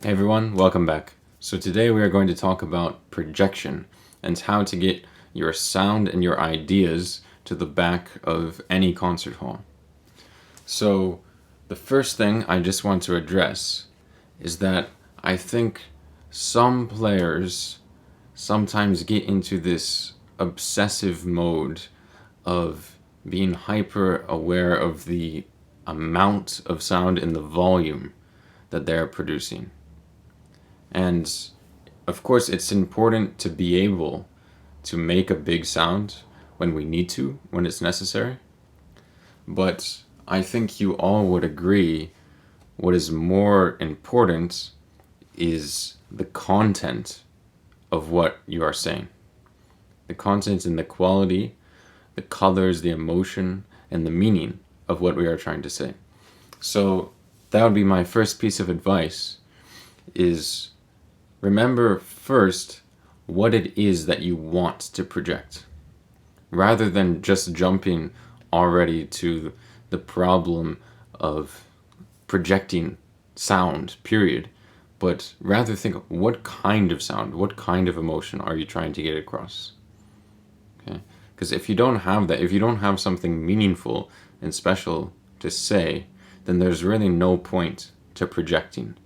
Hey everyone, welcome back. So today we are going to talk about projection and how to get your sound and your ideas to the back of any concert hall. So the first thing I just want to address is that I think some players sometimes get into this obsessive mode of being hyper aware of the amount of sound and the volume that they're producing. And of course, it's important to be able to make a big sound when we need to, when it's necessary. But I think you all would agree what is more important is the content of what you are saying. The content and the quality, the colors, the emotion, and the meaning of what we are trying to say. So that would be my first piece of advice is remember first what it is that you want to project, rather than just jumping already to the problem of projecting sound, period. But rather think what kind of sound, what kind of emotion are you trying to get across? Okay? Because if you don't have that, if you don't have something meaningful and special to say, then there's really no point to projecting.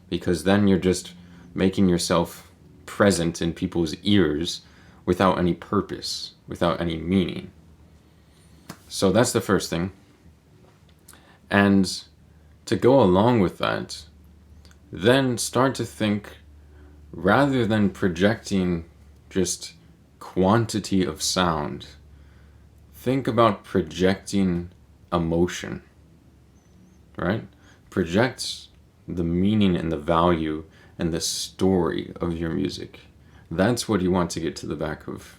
Because then you're just making yourself present in people's ears without any purpose, without any meaning. So that's the first thing. And to go along with that, then start to think, rather than projecting just quantity of sound, think about projecting emotion, right? Project the meaning and the value and the story of your music. That's what you want to get to the back of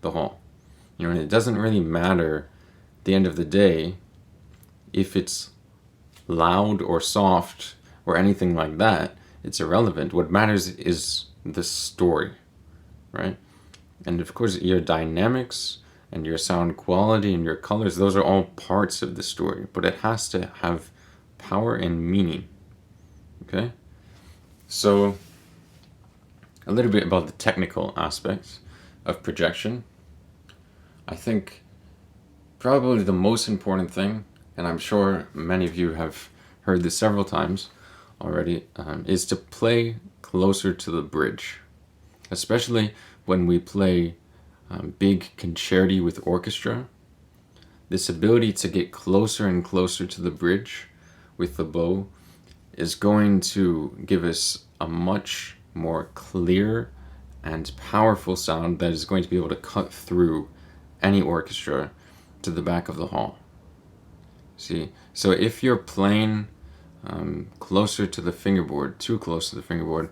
the hall. You know, and it doesn't really matter at the end of the day if it's loud or soft or anything like that. It's irrelevant. What matters is the story, right? And of course, your dynamics and your sound quality and your colors, those are all parts of the story, but it has to have power and meaning. Okay? So, a little bit about the technical aspects of projection. I think probably the most important thing, and I'm sure many of you have heard this several times already, is to play closer to the bridge. Especially when we play big concerti with orchestra. This ability to get closer and closer to the bridge with the bow is going to give us a much more clear and powerful sound that is going to be able to cut through any orchestra to the back of the hall. See, so if you're playing closer to the fingerboard, too close to the fingerboard,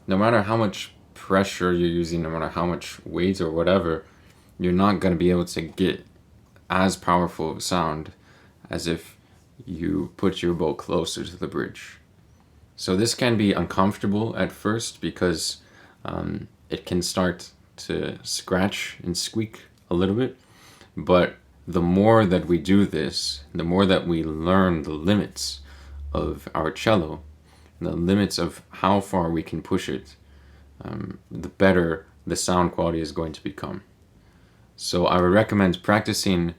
no matter how much pressure you're using, no matter how much weight or whatever, you're not going to be able to get as powerful of a sound as if you put your bow closer to the bridge. So this can be uncomfortable at first because it can start to scratch and squeak a little bit. But the more that we do this, the more that we learn the limits of our cello, the limits of how far we can push it, the better the sound quality is going to become. So I would recommend practicing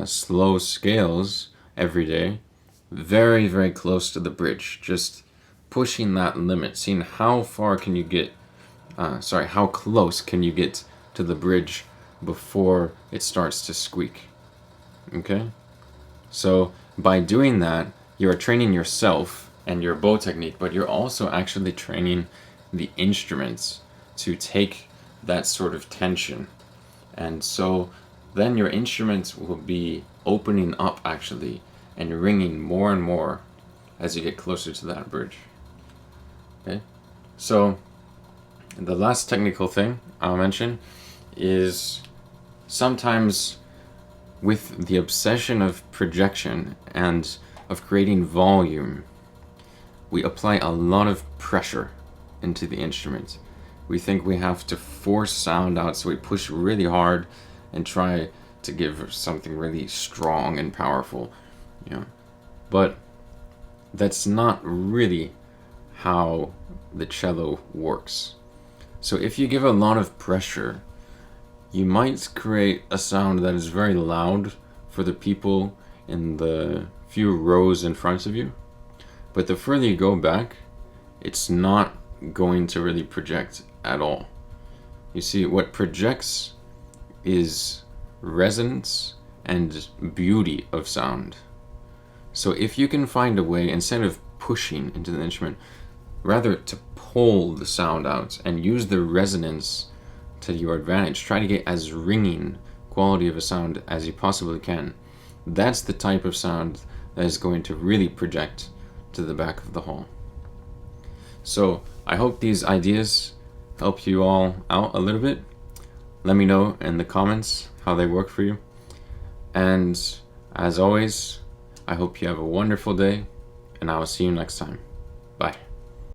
slow scales every day, very, very close to the bridge, just pushing that limit, seeing how far can you get, how close can you get to the bridge before it starts to squeak. Okay? So by doing that, you're training yourself and your bow technique, but you're also actually training the instruments to take that sort of tension. And so then your instruments will be opening up actually and ringing more and more as you get closer to that bridge. Okay? So the last technical thing I'll mention is sometimes with the obsession of projection and of creating volume, we apply a lot of pressure into the instrument. We think we have to force sound out, so we push really hard and try to give something really strong and powerful, you know. But that's not really how the cello works. So if you give a lot of pressure, you might create a sound that is very loud for the people in the few rows in front of you. But the further you go back, it's not going to really project at all. You see, what projects is resonance and beauty of sound. So if you can find a way, instead of pushing into the instrument, rather to pull the sound out and use the resonance to your advantage, try to get as ringing quality of a sound as you possibly can. That's the type of sound that is going to really project to the back of the hall. So I hope these ideas help you all out a little bit. Let me know in the comments how they work for you. And as always, I hope you have a wonderful day, and I will see you next time.